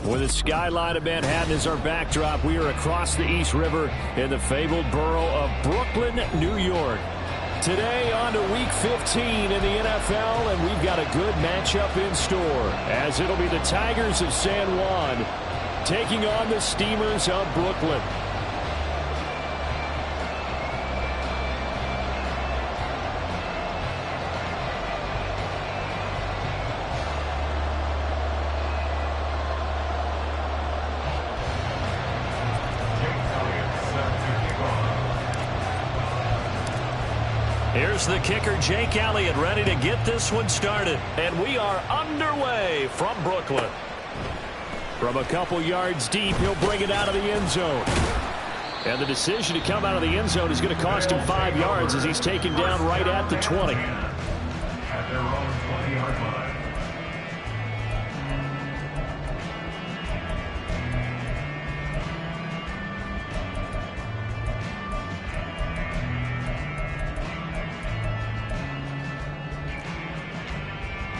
With the skyline of Manhattan as our backdrop, we are across the East River in the fabled borough of Brooklyn, New York. Today on to Week 15 in the NFL, and we've got a good matchup in store, as it'll be the Tigers of San Juan taking on the Steamers of Brooklyn. Here's the kicker, Jake Elliott, ready to get this one started. And we are underway from Brooklyn. From a couple yards deep, he'll bring it out of the end zone. And the decision to come out of the end zone is going to cost him 5 yards as he's taken down right at the 20. At their own 20-yard line.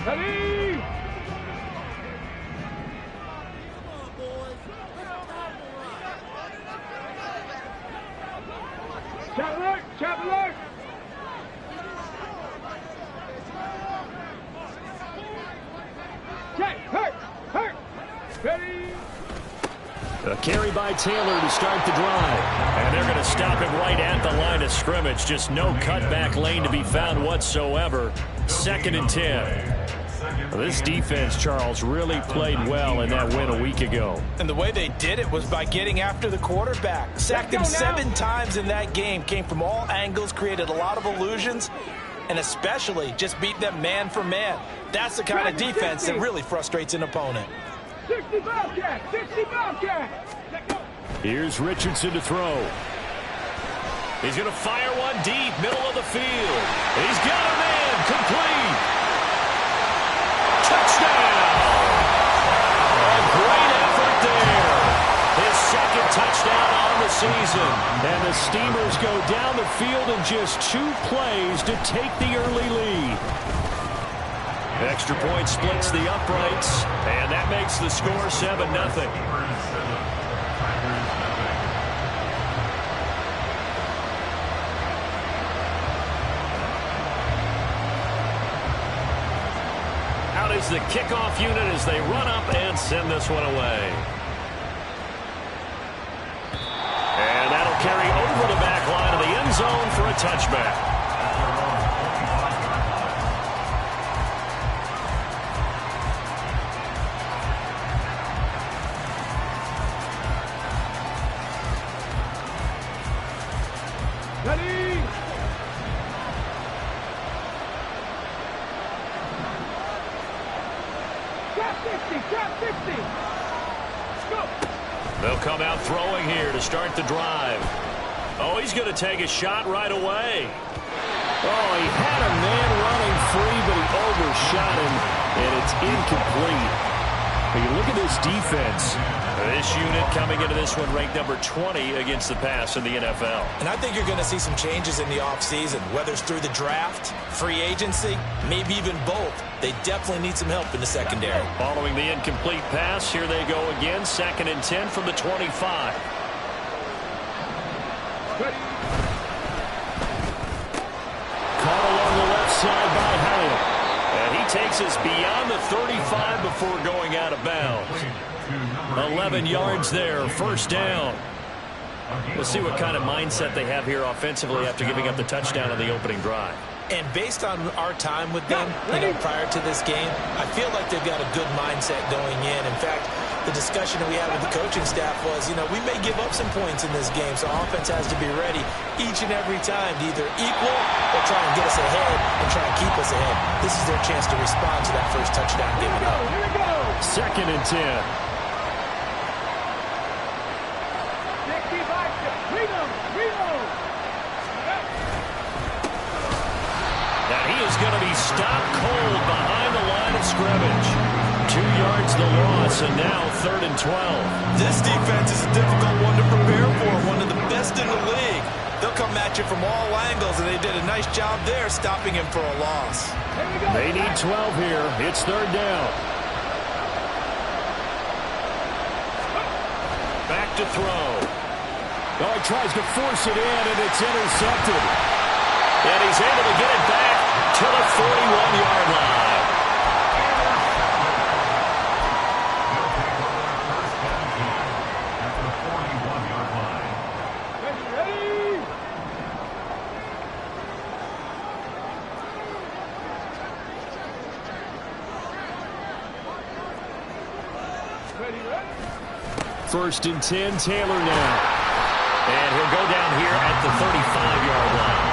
Ready! Chap alert! Check, hurt! Ready! A carry by Taylor to start the drive. And they're going to stop him right at the line of scrimmage. Just no cutback lane to be found whatsoever. 2nd and 10. This defense, Charles, really played well in that win a week ago. And the way they did it was by getting after the quarterback. Sacked him 7 times in that game. Came from all angles, created a lot of illusions, and especially just beat them man for man. That's the kind of defense that really frustrates an opponent. 60 Bobcat! Here's Richardson to throw. He's going to fire one deep, middle of the field. He's got a man, complete. Touchdown! A great effort there. His 2nd touchdown on the season. And the Steamers go down the field in just 2 plays to take the early lead. Extra point splits the uprights, and that makes the score 7-0. Is the kickoff unit as they run up and send this one away. And that'll carry over the back line of the end zone for a touchback. Ready! Trap 60! Go! They'll come out throwing here to start the drive. Oh, he's going to take a shot right away. Oh, he had a man running free, but he overshot him, and it's incomplete. But you look at this defense. This unit coming into this one ranked number 20 against the pass in the NFL. And I think you're going to see some changes in the offseason, whether it's through the draft, free agency, maybe even both. They definitely need some help in the secondary. Following the incomplete pass, here they go again. 2nd and 10 from the 25. Caught along the left side by Hyatt. And he takes us beyond the 35 before going out of bounds. 11 yards there, 1st down. We'll see what kind of mindset they have here offensively after giving up the touchdown on the opening drive. And based on our time with them, prior to this game, I feel like they've got a good mindset going in. In fact, the discussion that we had with the coaching staff was, we may give up some points in this game, so offense has to be ready each and every time to either equal or try and get us ahead and try and keep us ahead. This is their chance to respond to that first touchdown given up. Here we go! 2nd and 10. And he is going to be stopped cold behind the line of scrimmage. 2 yards the loss, and now 3rd and 12. This defense is a difficult one to prepare for, one of the best in the league. They'll come at you from all angles, and they did a nice job there stopping him for a loss. They need 12 here. It's 3rd down. to throw. Oh, he tries to force it in, and it's intercepted. And he's able to get it back to the 41-yard line. First and 10, Taylor now. And he'll go down here at the 35-yard line.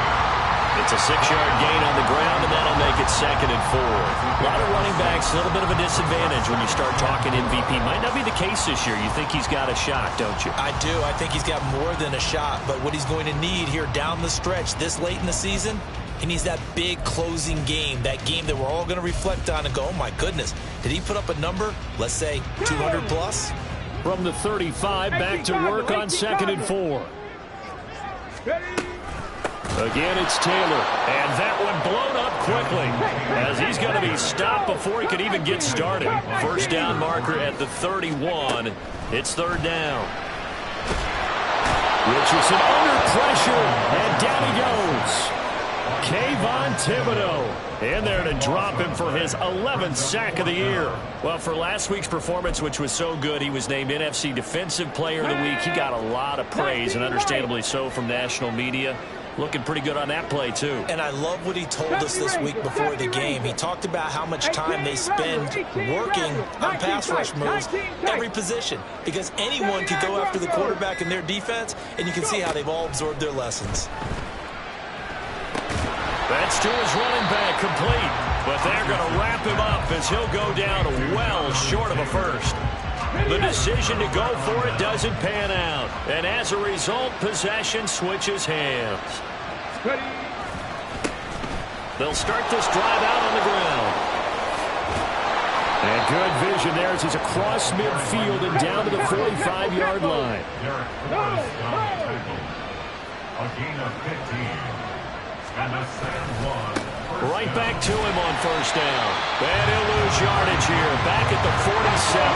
It's a 6-yard gain on the ground, and that'll make it 2nd and 4. A lot of running backs, a little bit of a disadvantage when you start talking MVP. Might not be the case this year. You think he's got a shot, don't you? I do. I think he's got more than a shot. But what he's going to need here down the stretch this late in the season, he needs that big closing game, that game that we're all going to reflect on and go, oh, my goodness, did he put up a number, let's say, 200 plus? From the 35, back to work on 2nd and 4. Again, it's Taylor. And that one blown up quickly as he's going to be stopped before he could even get started. First down marker at the 31. It's 3rd down. Richardson under pressure, and down he goes. Kayvon Thibodeaux in there to drop him for his 11th sack of the year. Well, for last week's performance, which was so good, he was named NFC Defensive Player of the Week. He got a lot of praise, and understandably so, from national media. Looking pretty good on that play, too. And I love what he told us this week before the game. He talked about how much time they spend working on pass rush moves, every position, because anyone can go after the quarterback in their defense, and you can see how they've all absorbed their lessons. That's to his running back, complete. But they're going to wrap him up as he'll go down well short of a first. The decision to go for it doesn't pan out. And as a result, possession switches hands. They'll start this drive out on the ground. And good vision there as he's across midfield and down to the 45-yard line. A gain of 15. And a second one. Right back to him on first down. And he'll lose yardage here. Back at the 47.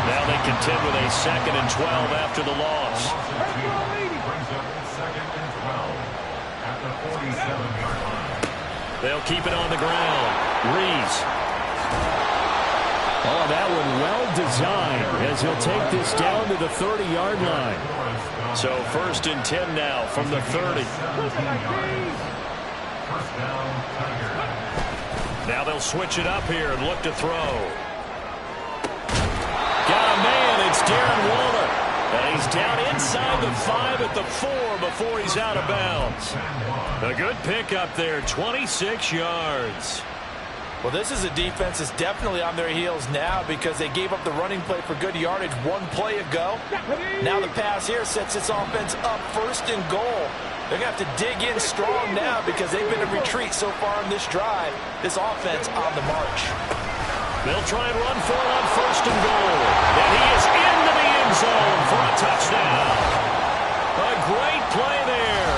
Now they contend with a 2nd and 12 after the loss. Brings up 2nd and 12 at the 47-yard line. They'll keep it on the ground. Reese. Oh, that one well designed as he'll take this down to the 30-yard line. So 1st and 10 now from the 30. Now they'll switch it up here and look to throw. Got a man. It's Darren Waller. And he's down inside the 5 at the 4 before he's out of bounds. A good pickup there, 26 yards. Well, this is a defense that's definitely on their heels now because they gave up the running play for good yardage one play ago. Now the pass here sets this offense up 1st and goal. They're going to have to dig in strong now because they've been in retreat so far in this drive. This offense on the march. They'll try and run for it on 1st and goal. And he is into the end zone for a touchdown. A great play there.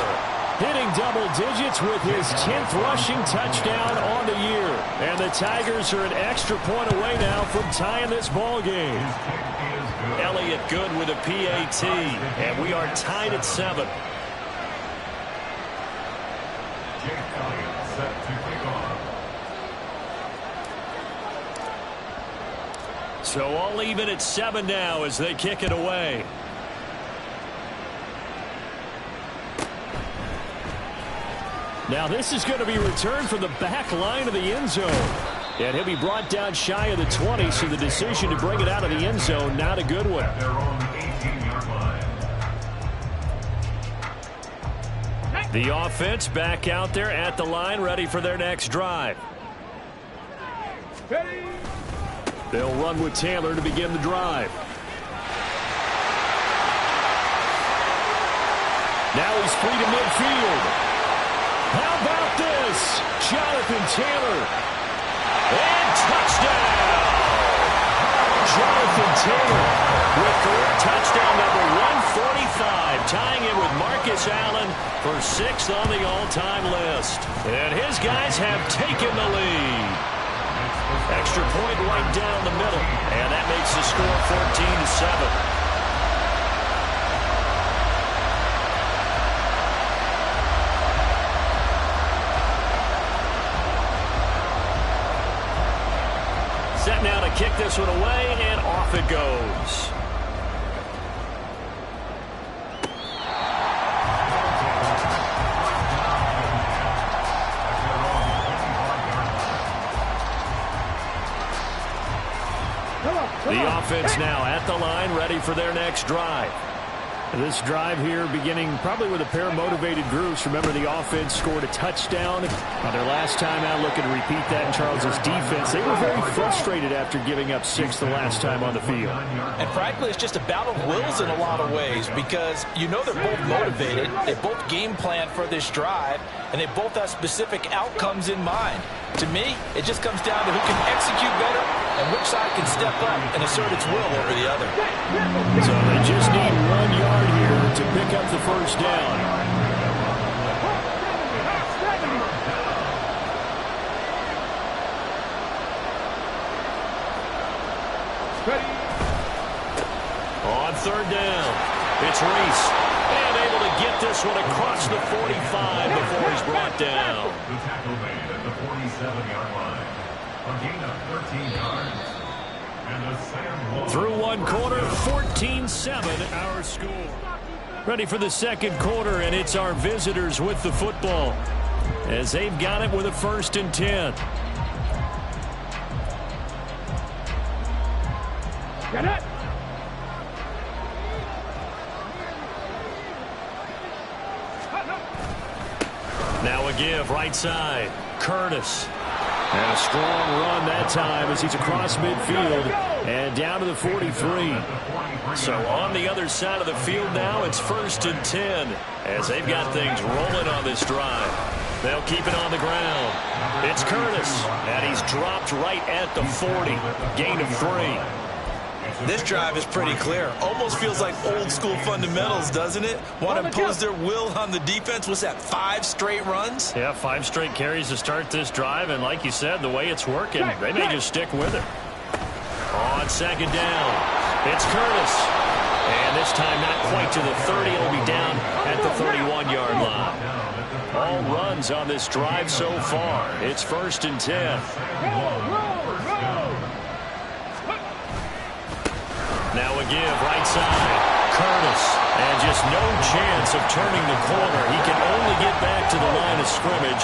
Hitting double digits with his 10th rushing touchdown on the year. And the Tigers are an extra point away now from tying this ball game. Elliott good with a PAT. And we are tied at 7. Jake Elliott set to kick off. So all even at 7 now as they kick it away. Now this is going to be returned from the back line of the end zone. And he'll be brought down shy of the 20, so the decision to bring it out of the end zone, not a good one. At their own 18-yard line. The offense back out there at the line, ready for their next drive. They'll run with Taylor to begin the drive. Now he's free to midfield. How about this? Jonathan Taylor. And touchdown! Jonathan Taylor with career touchdown number 145, tying in with Marcus Allen for 6th on the all-time list. And his guys have taken the lead. Extra point right down the middle, and that makes the score 14-7. kick this one away, and off it goes. The offense now at the line, ready for their next drive. This drive here beginning probably with a pair of motivated groups. Remember, the offense scored a touchdown on their last time out, looking to repeat that in Charles's defense. They were very frustrated after giving up 6 the last time on the field. And frankly, it's just a battle of wills in a lot of ways because you know they're both motivated. They both game plan for this drive, and they both have specific outcomes in mind. To me, it just comes down to who can execute better and which side can step up and assert its will over the other. So they just need 1 yard here to pick up the first down. On third down, it's Reese. And able to get this one across the 45 before he's brought down. The tackle made at the 47-yard line. A gain of 13 yards. And a Sam Long. Through one quarter, 14-7 our score. Ready for the second quarter, and it's our visitors with the football as they've got it with a 1st and 10. Get it. Now a give, right side. Curtis. And a strong run that time as he's across midfield and down to the 43. So on the other side of the field now, it's 1st and 10 as they've got things rolling on this drive. They'll keep it on the ground. It's Curtis, and he's dropped right at the 40. Gain of 3. This drive is pretty clear. Almost feels like old school fundamentals, doesn't it? Want to impose their will on the defense. What's that, 5 straight runs? Yeah, 5 straight carries to start this drive, and like you said, the way it's working, they may just stick with it. On second down, it's Curtis. And this time not quite to the 30. It'll be down at the 31-yard line. All runs on this drive so far. It's 1st and 10. Now a give, right side. Curtis. And just no chance of turning the corner. He can only get back to the line of scrimmage.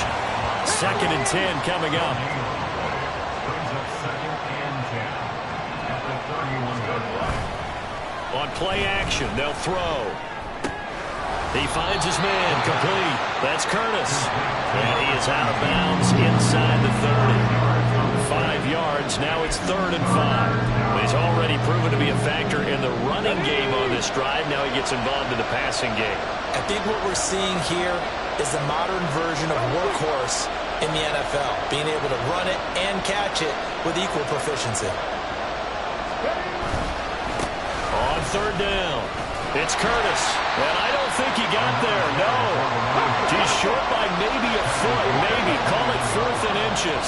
2nd and 10 coming up. On play action, they'll throw. He finds his man, complete. That's Curtis. And he is out of bounds inside the 30. 5 yards, now it's 3rd and 5. He's already proven to be a factor in the running game on this drive. Now he gets involved in the passing game. I think what we're seeing here is the modern version of workhorse in the NFL, being able to run it and catch it with equal proficiency. On third down, it's Curtis. And I don't think he got there, no. He's short by maybe a foot, maybe. Call it 4th and inches.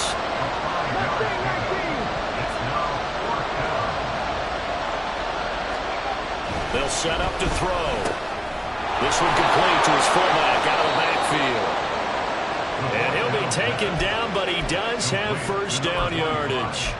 They'll set up to throw. This one complete to his fullback out of the backfield. And he'll be taken down, but he does have first down yardage.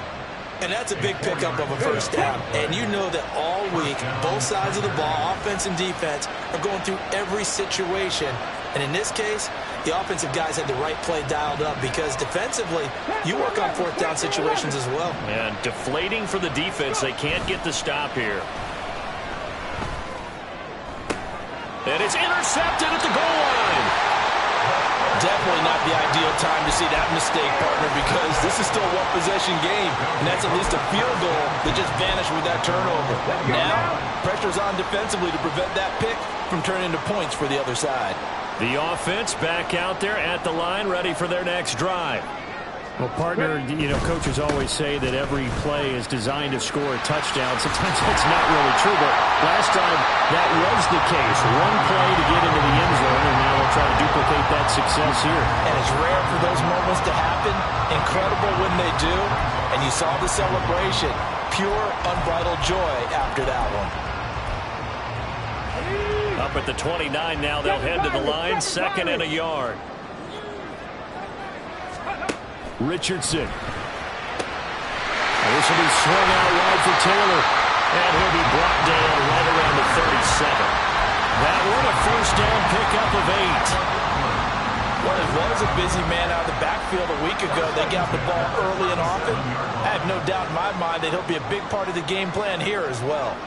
And that's a big pickup of a first down. And you know that all week, both sides of the ball, offense and defense, are going through every situation. And in this case, the offensive guys had the right play dialed up because defensively, you work on 4th down situations as well. And deflating for the defense. They can't get the stop here. And it's intercepted at the goal line. Definitely not the ideal time to see that mistake, partner, because this is still a one-possession game, and that's at least a field goal that just vanished with that turnover. Now, pressure's on defensively to prevent that pick from turning into points for the other side. The offense back out there at the line, ready for their next drive. Well, partner, you know, coaches always say that every play is designed to score a touchdown. Sometimes that's not really true, but last time that was the case. One play to get into the end zone, and now they'll try to duplicate that success here. And it's rare for those moments to happen. Incredible when they do. And you saw the celebration. Pure, unbridled joy after that one. Up at the 29 now, they'll head to the line, 2nd and a yard. This will be swung out wide for Taylor. And he'll be brought down right around the 37. That one a first down pickup of 8. Well, as well as a busy man out of the backfield a week ago, they got the ball early and often. I have no doubt in my mind that he'll be a big part of the game plan here as well.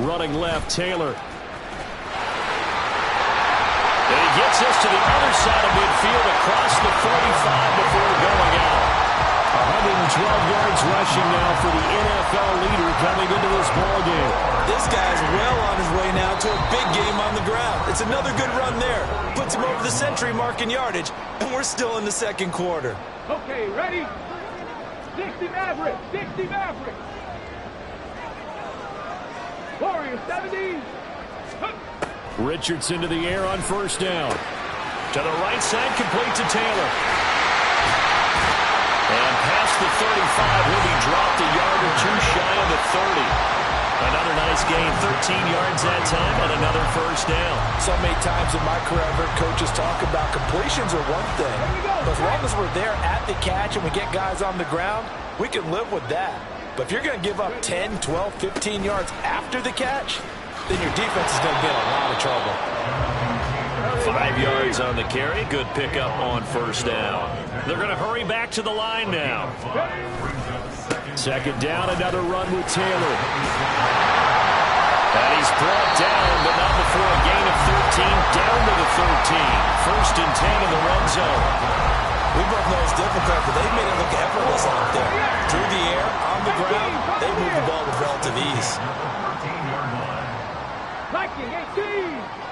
Running left, Taylor. And he gets us to the other side of midfield across the 45 before going out. 112 yards rushing now for the NFL leader coming into this ballgame. This guy's well on his way now to a big game on the ground. It's another good run there. Puts him over the century mark in yardage, and we're still in the second quarter. Okay, ready? 60 Maverick, 60 Maverick. Warrior 70. Richardson to the air on first down. To the right side, complete to Taylor. And past the 35, he'll be dropped a yard or two shy of the 30. Another nice gain, 13 yards that time, and another first down. So many times in my career, I've heard coaches talk about completions are one thing. But as long as we're there at the catch and we get guys on the ground, we can live with that. But if you're going to give up 10, 12, 15 yards after the catch, then your defense is going to be in a lot of trouble. 5 yards on the carry. Good pickup on first down. They're going to hurry back to the line now. Second down, another run with Taylor. And he's brought down, but not before a gain of 13, down to the 13. First and 10 in the run zone. We both know it's difficult, but they've made it look effortless out there. Through the air, on the ground, they move the ball with relative ease. Viking 18.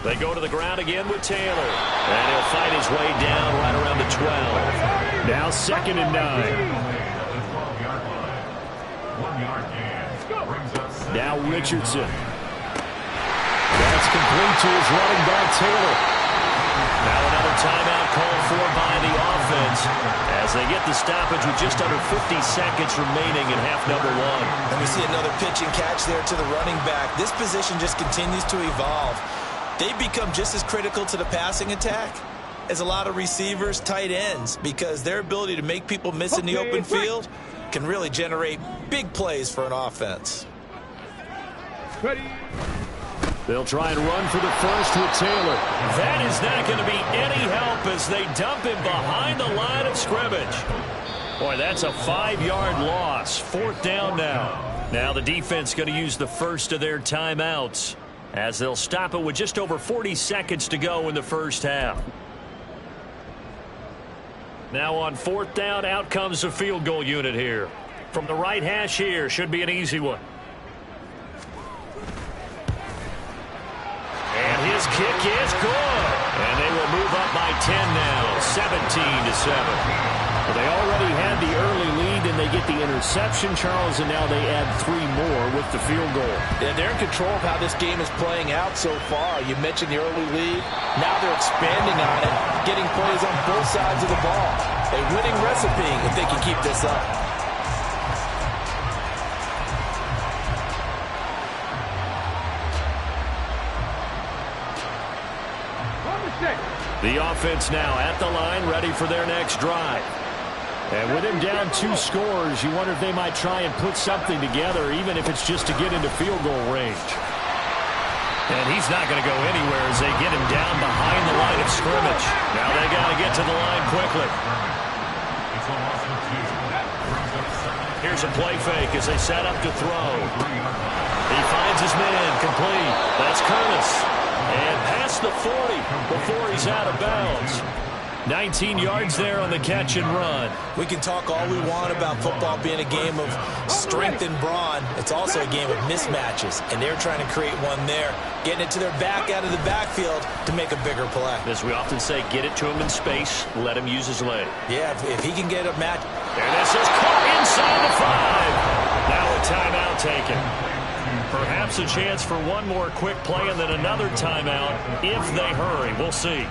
They go to the ground again with Taylor. And he'll fight his way down right around the 12. Now second and 9. Now Richardson. That's complete to his running back, Taylor. Now another timeout called for by the offense as they get the stoppage with just under 50 seconds remaining in half number 1. And we see another pitch and catch there to the running back. This position just continues to evolve. They've become just as critical to the passing attack as a lot of receivers, tight ends, because their ability to make people miss in the open field can really generate big plays for an offense. Ready? They'll try and run for the first with Taylor. That is not going to be any help as they dump him behind the line of scrimmage. Boy, that's a 5-yard loss. Fourth down now. Now the defense going to use the first of their timeouts as they'll stop it with just over 40 seconds to go in the first half. Now on fourth down, out comes the field goal unit here. From the right hash here, should be an easy one. And his kick is good. And they will move up by 10 now, 17-7. Well, they already had the early lead, and they get the interception, Charles, and now they add 3 more with the field goal. Yeah, they're in control of how this game is playing out so far. You mentioned the early lead. Now they're expanding on it, getting plays on both sides of the ball. A winning recipe if they can keep this up. The offense now at the line, ready for their next drive. And with him down 2 scores, you wonder if they might try and put something together, even if it's just to get into field goal range. And he's not going to go anywhere as they get him down behind the line of scrimmage. Now they got to get to the line quickly. Here's a play fake as they set up to throw. He finds his man, complete. That's Curtis. And past the 40 before he's out of bounds. 19 yards there on the catch and run. We can talk all we want about football being a game of strength and brawn. It's also a game of mismatches, and they're trying to create one there, getting it to their back out of the backfield to make a bigger play. As we often say, get it to him in space, let him use his leg. Yeah, if he can get a match. And this is caught inside the 5. Now a timeout taken. Perhaps a chance for one more quick play and then another timeout if they hurry. We'll see.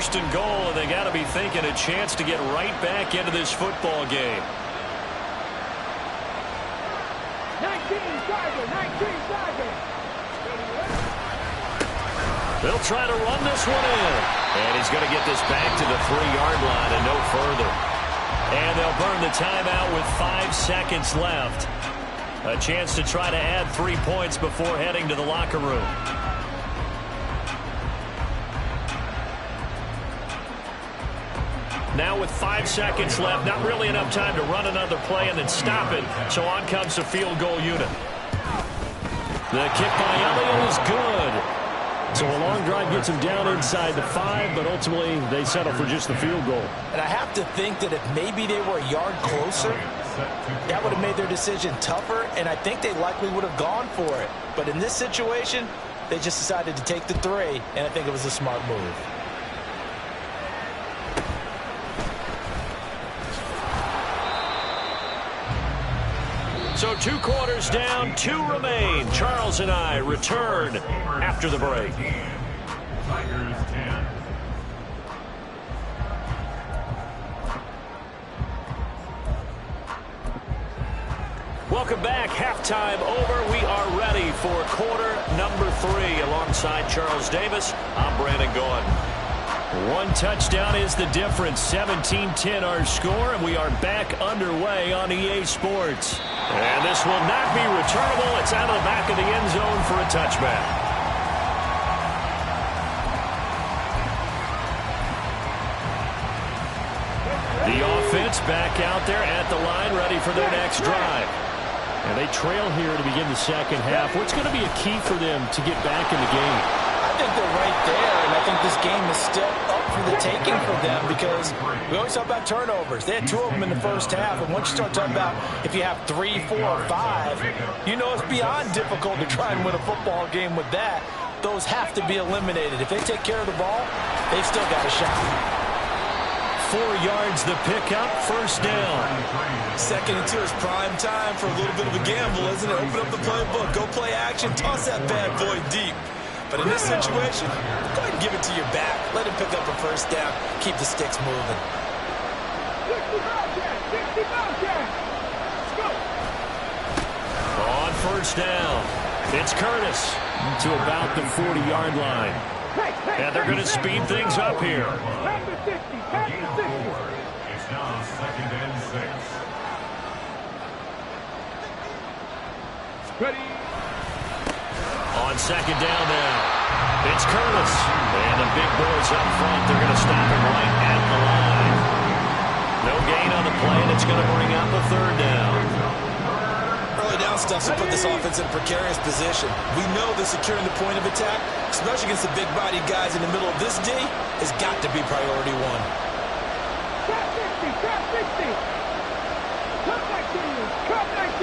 first and goal, and they got to be thinking a chance to get right back into this football game. 19 Tiger. They'll try to run this one in. And he's going to get this back to the 3-yard line and no further. And they'll burn the timeout with 5 seconds left. A chance to try to add 3 points before heading to the locker room. Now with 5 seconds left, not really enough time to run another play and then stop it. So on comes the field goal unit. The kick by Elliott is good. So a long drive gets them down inside the 5, but ultimately they settle for just the field goal. And I have to think that if maybe they were a yard closer, that would have made their decision tougher, and I think they likely would have gone for it. But in this situation, they just decided to take the 3, and I think it was a smart move. So 2 quarters down, 2 remain. Charles and I return after the break. Tigers 10. Welcome back. Halftime over. We are ready for quarter number 3. Alongside Charles Davis, I'm Brandon Gaudin. 1 touchdown is the difference. 17-10 our score, and we are back underway on EA Sports. And this will not be returnable. It's out of the back of the end zone for a touchback. The offense back out there at the line, ready for their next drive. And they trail here to begin the second half. What's going to be a key for them to get back in the game? I think they're right there, and I think this game is still up for the taking for them because we always talk about turnovers. They had 2 of them in the first half, and once you start talking about if you have 3, 4, or 5, you know it's beyond difficult to try and win a football game with that. Those have to be eliminated. If they take care of the ball, they've still got a shot. 4 yards the pickup, first down. 2nd and 2 is prime time for a little bit of a gamble, isn't it? Open up the playbook, go play action, toss that bad boy deep. But in this situation, go ahead and give it to your back. Let him pick up a first down. Keep the sticks moving. 60 Let's go. On first down, it's Curtis to about the 40-yard line. And they're going to speed things up here. It's now 2nd and 6. Ready. On second down now, it's Curtis. And the big boys up front, they're going to stop him right at the line. No gain on the play, and it's going to bring up a 3rd down. Early down stuff to put this offense in a precarious position. We know that securing the point of attack, especially against the big-bodied guys in the middle of this D, has got to be priority 1. Trap 60. Cut 19.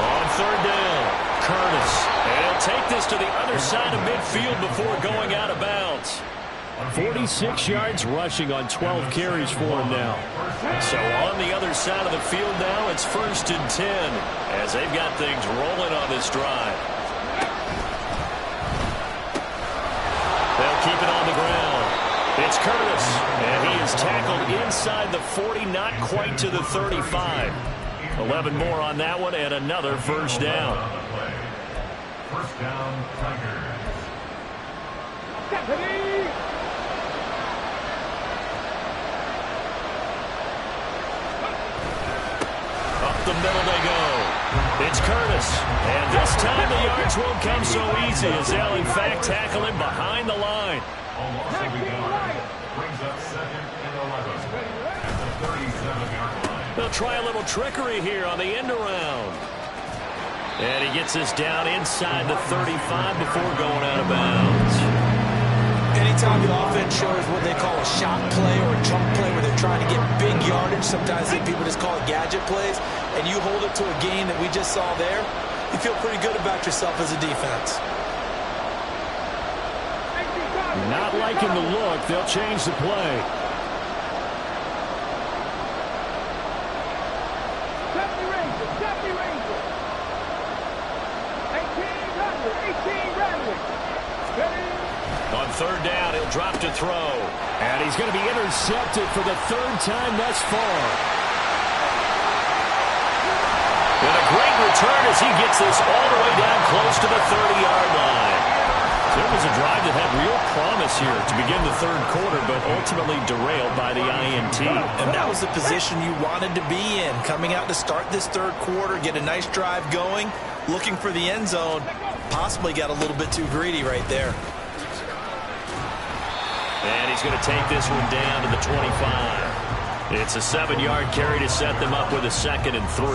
On 3rd down, Curtis. And he'll take this to the other side of midfield before going out of bounds. 46 yards rushing on 12 carries for him now. So on the other side of the field now, it's 1st and 10 as they've got things rolling on this drive. They'll keep it on the ground. It's Curtis, and he is tackled inside the 40, not quite to the 35. 11 more on that one, and another first down. First down, Tigers. Up the middle they go. It's Curtis. And this time the yards won't come so easy as they'll, in fact, tackle him behind the line. Almost a yard. Brings up 2nd and 11 at the 37-yard line. They'll try a little trickery here on the end around. And he gets this down inside the 35 before going out of bounds. Anytime the offense shows what they call a shot play or a chunk play where they're trying to get big yardage, sometimes people just call it gadget plays, and you hold it to a gain that we just saw there, you feel pretty good about yourself as a defense. Not liking the look. They'll change the play. Ranger. 18 Ranger. third down. He'll drop to throw. And he's going to be intercepted for the third time thus far. And a great return as he gets this all the way down close to the 30-yard line. There was a drive that had real promise here to begin the third quarter, but ultimately derailed by the INT. And that was the position you wanted to be in. Coming out to start this third quarter, get a nice drive going, looking for the end zone. Possibly got a little bit too greedy right there. And he's going to take this one down to the 25. It's a 7-yard carry to set them up with a 2nd and 3.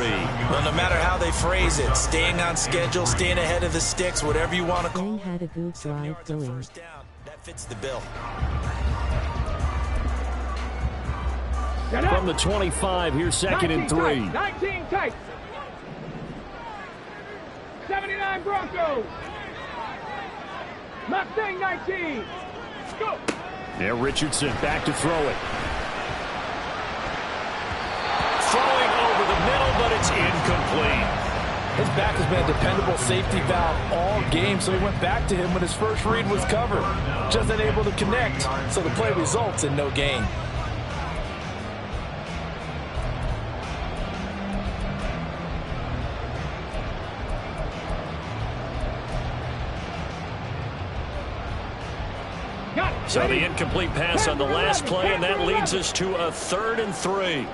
Well, no matter how they phrase it, staying on schedule, staying ahead of the sticks, whatever you want to call it. Had a good drive going. That fits the bill. From the 25, here's 2nd and 3. 19 tight. 79 Broncos. Mustang 19. Go. Yeah, Richardson back to throw it. Throwing over the middle, but it's incomplete. His back has been a dependable safety valve all game, so he went back to him when his first read was covered. Just unable to connect, so the play results in no gain. So the incomplete pass on the last play, and that leads us to a 3rd and 3.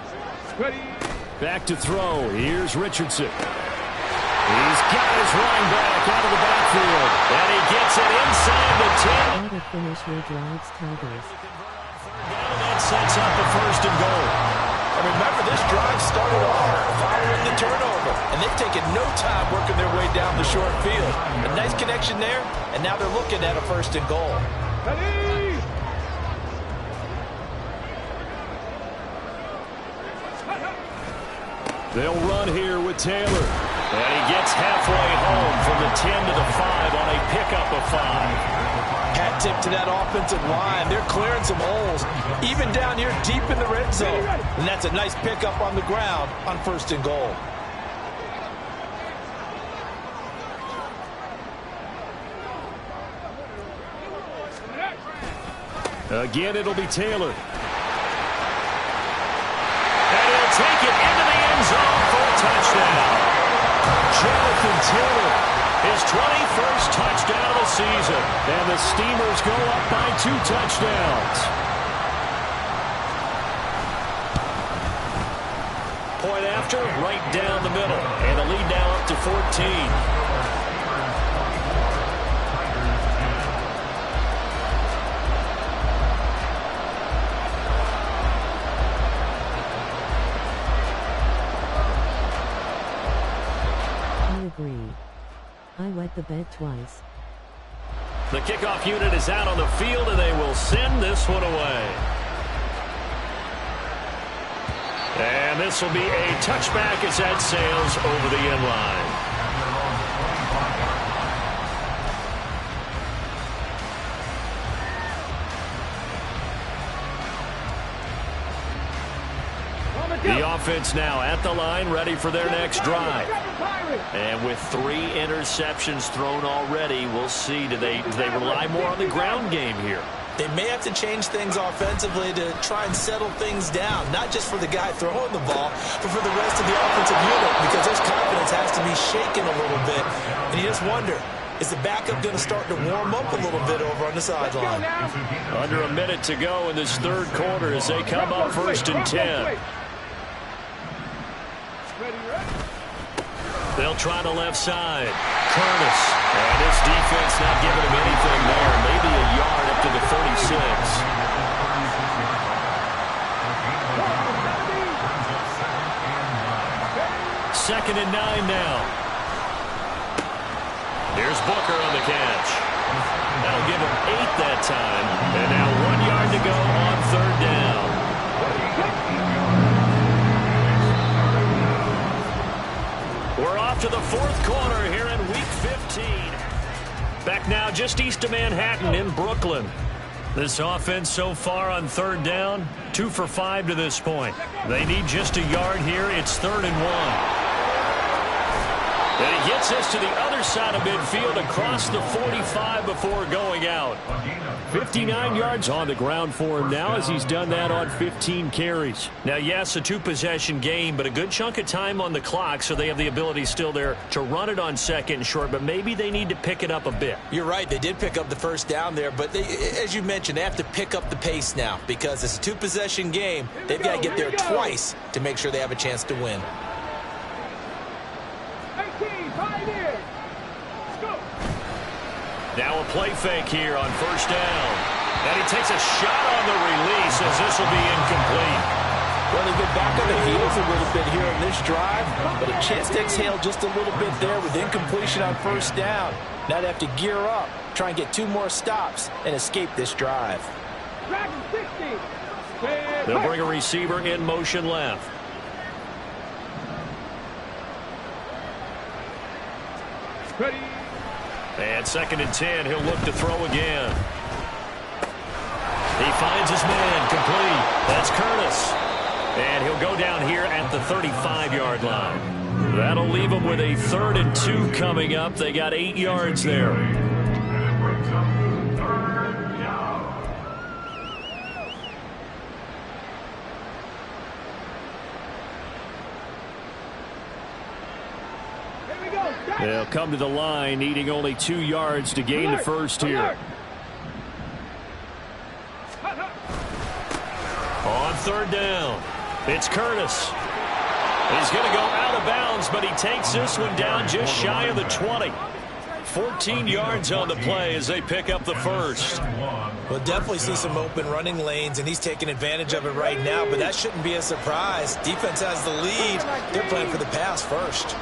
Back to throw. Here's Richardson. He's got his running back out of the backfield. And he gets it inside the 10. How to finish your drives, Tigers. That sets up the 1st and goal. And remember, this drive started off following the turnover, and they've taken no time working their way down the short field. A nice connection there, and now they're looking at a 1st and goal. They'll run here with Taylor. And he gets halfway home from the 10 to the 5 on a pickup of 5. Hat tip to that offensive line. They're clearing some holes, even down here deep in the red zone. And that's a nice pickup on the ground on 1st and goal. Again, it'll be Taylor. And he'll take it into the end zone for a touchdown. Jonathan Taylor. His 21st touchdown of the season. And the Steamers go up by 2 touchdowns. Point after, right down the middle. And a lead now up to 14. I wet the bed twice. The kickoff unit is out on the field, and they will send this one away. And this will be a touchback as that sails over the end line. The offense now at the line, ready for their next drive. And with 3 interceptions thrown already, we'll see. Do they rely more on the ground game here? They may have to change things offensively to try and settle things down, not just for the guy throwing the ball, but for the rest of the offensive unit, because his confidence has to be shaken a little bit. And you just wonder, is the backup going to start to warm up a little bit over on the sideline? Under a minute to go in this third quarter as they come up 1st and 10. They'll try the left side. Curtis. And this defense not giving him anything there. Maybe a yard up to the 36. 2nd and 9 now. Here's Booker on the catch. That'll give him 8 that time. And now 1 yard to go on 3rd down. We're off to the 4th quarter here in Week 15. Back now just east of Manhattan in Brooklyn. This offense so far on 3rd down, 2 for 5 to this point. They need just a yard here. It's 3rd and 1. And he gets this to the other near side of midfield across the 45 before going out. 59 yards on the ground for him now as he's done that on 15 carries. Now, yes, a two-possession game, but a good chunk of time on the clock, so they have the ability still there to run it on second and short, but maybe they need to pick it up a bit. You're right. They did pick up the first down there, but as you mentioned, they have to pick up the pace now because it's a two-possession game. They've got to get there twice to make sure they have a chance to win. 18, 5 in. Go. Now a play fake here on first down. And he takes a shot on the release as this will be incomplete. Well, they've been back on the heels a little bit here in this drive, but a chance to exhale just a little bit there with incompletion on first down. Now they have to gear up, try and get 2 more stops, and escape this drive. Dragon 60. They'll bring a receiver in motion left. Ready. And 2nd and 10, he'll look to throw again. He finds his man, complete. That's Curtis. And he'll go down here at the 35-yard line. That'll leave him with a 3rd and 2 coming up. They got 8 yards there. They'll come to the line, needing only 2 yards to gain the first here. On 3rd down, it's Curtis. He's going to go out of bounds, but he takes this one down just shy of the 20. 14 yards on the play as they pick up the first. We'll definitely see some open running lanes, and he's taking advantage of it right now, but that shouldn't be a surprise. Defense has the lead. They're playing for the pass first.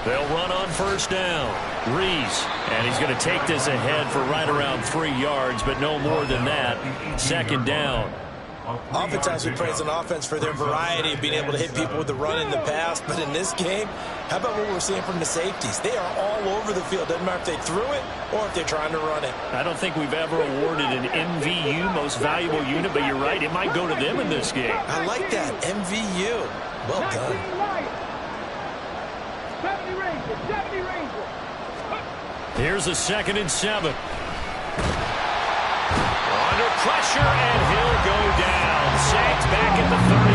They'll run on first down. Reese, and he's going to take this ahead for right around 3 yards, but no more than that. 2nd down. Oftentimes we praise an offense for their variety of being able to hit people with the run in the pass, but in this game, how about what we're seeing from the safeties? They are all over the field. Doesn't matter if they threw it or if they're trying to run it. I don't think we've ever awarded an MVU, most valuable unit, but you're right, it might go to them in this game. I like that, MVU. Well done. 70 Rangers, 70 Rangers. Here's a 2nd and 7. Under pressure, and he'll go down. Sacked back at the 31.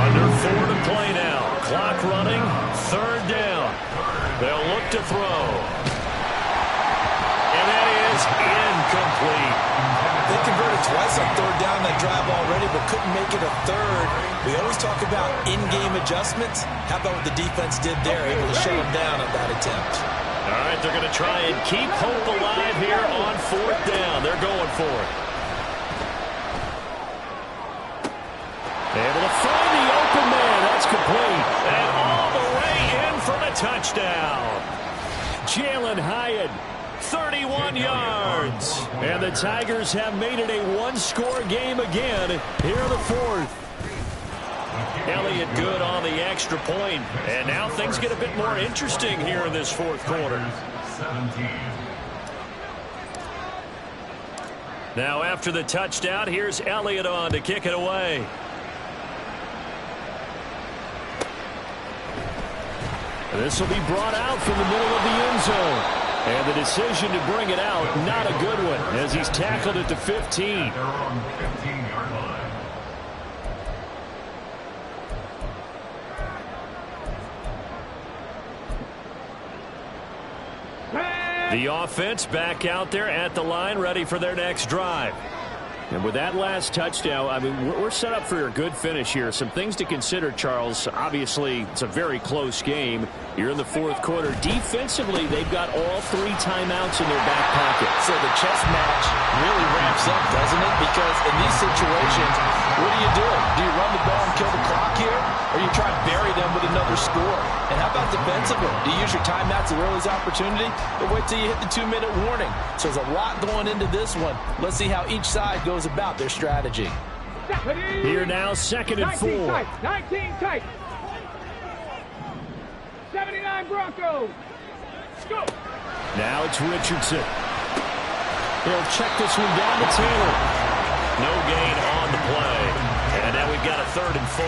Under 4 to play now. Clock running, 3rd down. They'll look to throw. And that is incomplete. They converted twice on 3rd down that drive already, but couldn't make it a 3rd. We always talk about in-game adjustments. How about what the defense did there, able to shut them down on that attempt? All right, they're going to try and keep hope alive here on 4th down. They're going for it. Able to find the open man. That's complete. And all the way in for the touchdown. Jalen Hyatt, 31 yards. And the Tigers have made it a 1-score game again here in the 4th. Elliott good on the extra point. And now things get a bit more interesting here in this 4th quarter. 17. Now after the touchdown, here's Elliott on to kick it away. This will be brought out from the middle of the end zone. And the decision to bring it out, not a good one, as he's tackled at the 15. They're on 15-yard line. The offense back out there at the line, ready for their next drive. And with that last touchdown, I mean, we're set up for a good finish here. Some things to consider, Charles. Obviously, it's a very close game. You're in the 4th quarter. Defensively, they've got all 3 timeouts in their back pocket. So the chess match really ramps up, doesn't it? Because in these situations, what do? Do you run the ball and kill the clock here? Or you try to bury them with another score? And how about defensively? Do you use your timeouts at earliest opportunity? Or wait till you hit the 2-minute warning? So there's a lot going into this one. Let's see how each side goes about their strategy. Here now, 2nd and 4. 19 tight. 79 Broncos. Go. Now it's Richardson. They'll check this one down to Taylor. No gain on the play. And now we've got a 3rd and 4.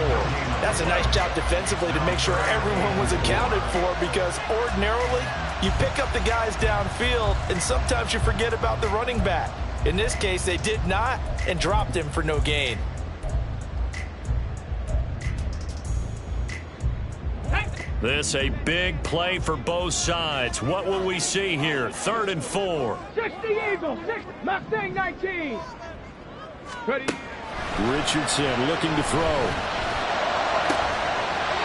That's a nice job defensively to make sure everyone was accounted for, because ordinarily you pick up the guys downfield and sometimes you forget about the running back. In this case, they did not and dropped him for no gain. This a big play for both sides. What will we see here? 3rd and 4. 60 Eagles, 60, Mustang 19. Ready? Richardson looking to throw.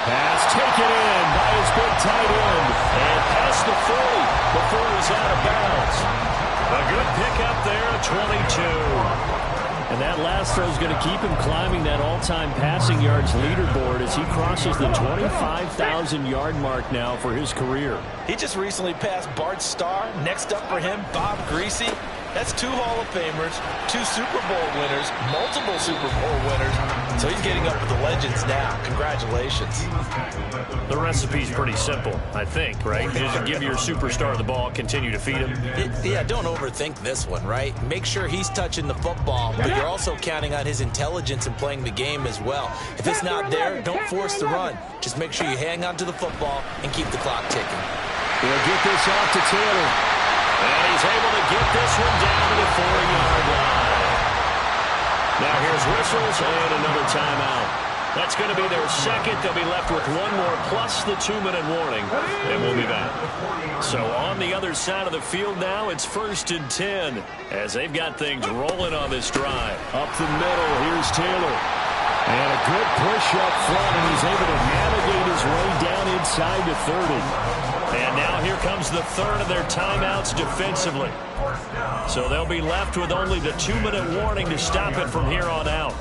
Pass taken in by his big tight end. And past the 40 before he's out of bounds. A good pickup there at 22. And that last throw is going to keep him climbing that all-time passing yards leaderboard as he crosses the 25,000-yard mark now for his career. He just recently passed Bart Starr. Next up for him, Bob Greasy. That's 2 Hall of Famers, 2 Super Bowl winners, multiple Super Bowl winners. So he's getting up with the legends now. Congratulations. The recipe's pretty simple, I think, right? Just give your superstar the ball, continue to feed him. Yeah, don't overthink this one, right? Make sure he's touching the football, but you're also counting on his intelligence in playing the game as well. If it's not there, don't force the run. Just make sure you hang on to the football and keep the clock ticking. We'll get this off to Taylor. And he's able to get this one down to the 40-yard line. Now here's whistles and another timeout. That's going to be their second. They'll be left with 1 more plus the 2-minute warning, and we'll be back. So on the other side of the field now, it's 1st and 10 as they've got things rolling on this drive. Up the middle, here's Taylor. And a good push up front, and he's able to navigate his way down inside the 30. And now here comes the 3rd of their timeouts defensively. So they'll be left with only the 2-minute warning to stop it from here on out.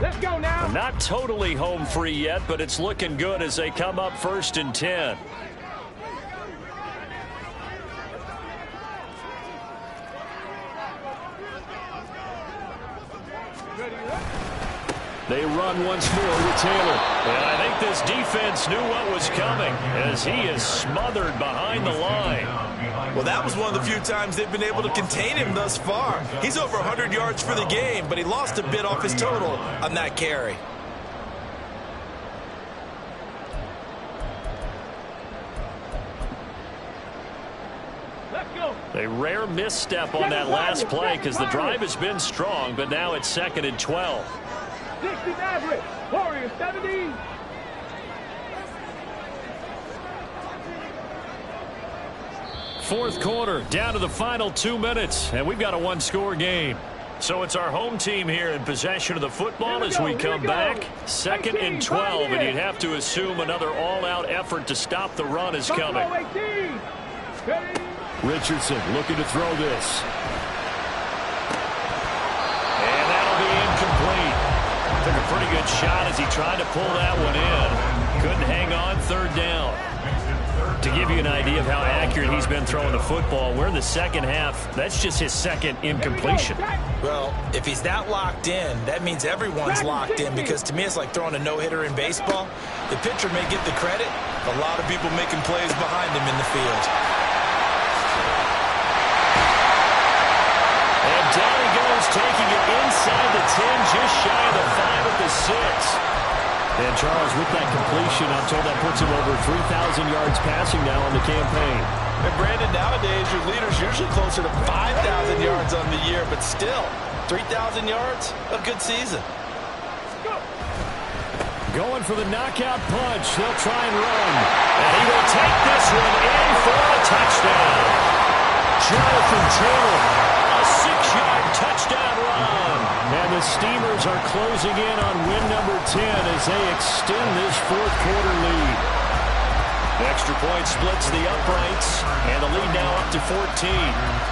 Let's go now. Not totally home free yet, but it's looking good as they come up 1st and 10. They run once more with Taylor. And I think this defense knew what was coming as he is smothered behind the line. Well, that was one of the few times they've been able to contain him thus far. He's over 100 yards for the game, but he lost a bit off his total on that carry. Let's go. A rare misstep on that last play because the drive has been strong, but now it's 2nd and 12. 60 Maverick, Warriors 70. Fourth quarter, down to the final 2 minutes, and we've got a 1-score game. So it's our home team here in possession of the football as we come back. 2nd and 12, and you'd have to assume another all-out effort to stop the run is coming. Richardson looking to throw this. And that'll be incomplete. Took a pretty good shot as he tried to pull that one in. Couldn't hang on, 3rd down. To give you an idea of how accurate he's been throwing the football, we're in the second half. That's just his 2nd incompletion. Well, if he's that locked in, that means everyone's locked in, because to me it's like throwing a no-hitter in baseball. The pitcher may get the credit, a lot of people making plays behind him in the field. And down he goes, taking it inside the 10, just shy of the 5 at the 6. And Charles, with that completion, I'm told that puts him over 3,000 yards passing now on the campaign. And Brandon, nowadays your leader's usually closer to 5,000 yards on the year, but still, 3,000 yards, a good season. Going for the knockout punch. They'll try and run. And he will take this one in for a touchdown. Jonathan Taylor, a 6-yard touchdown run. And the Steamers are closing in on win number 10 as they extend this fourth quarter lead. The extra point splits the uprights, and the lead now up to 14.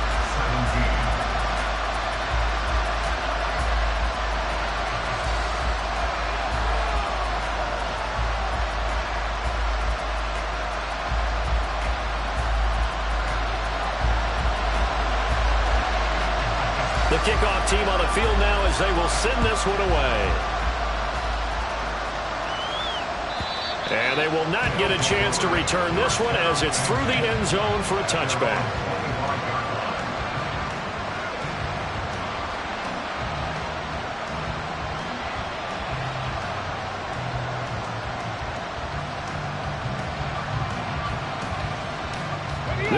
The kickoff team on the field now as they will send this one away. And they will not get a chance to return this one as it's through the end zone for a touchback.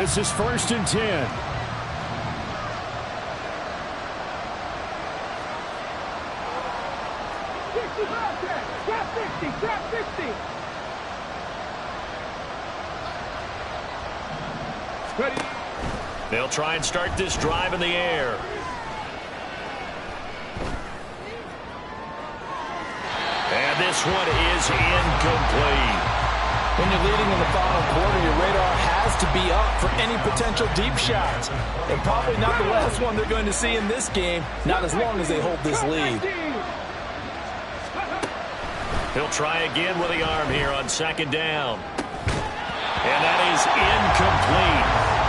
This is 1st and 10. Trap 60. Ready. They'll try and start this drive in the air. And this one is incomplete. When you're leading in the final quarter, your radar has to be up for any potential deep shots. And probably not the last one they're going to see in this game, not as long as they hold this lead. He'll try again with the arm here on 2nd down. And that is incomplete.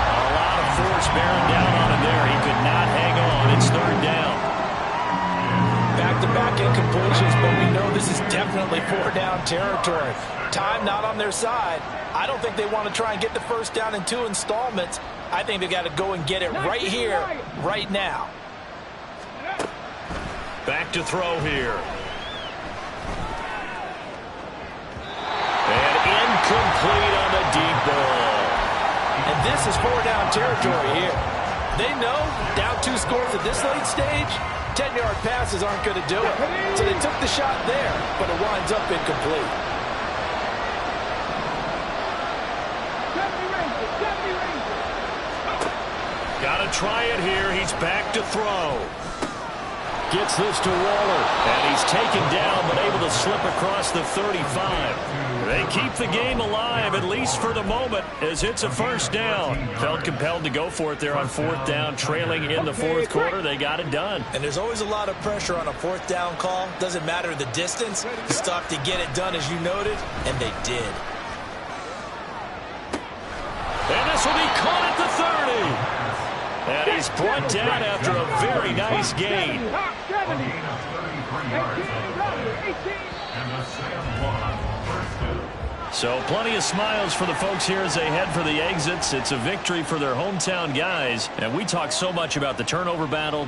A lot of force bearing down on him there. He could not hang on. It's 3rd down. Back-to-back incompletions, but we know this is definitely 4th-down territory. Time not on their side. I don't think they want to try and get the 1st down in 2 installments. I think they've got to go and get it right here, right now. Back to throw here. And incomplete on the deep ball. And this is 4th-down territory here. They know down 2 scores at this late stage, 10-yard passes aren't going to do it. So they took the shot there, but it winds up incomplete. Got to try it here. He's back to throw. Gets this to Waller. And he's taken down, but able to slip across the 35. They keep the game alive, at least for the moment, as it's a 1st down. Felt compelled to go for it there on 4th down, trailing in the 4th quarter. They got it done. And there's always a lot of pressure on a 4th down call. Doesn't matter the distance. You stop to get it done, as you noted, and they did. And this will be caught at the 30. And he's brought down after a very nice gain. So plenty of smiles for the folks here as they head for the exits. It's a victory for their hometown guys. And we talk so much about the turnover battle,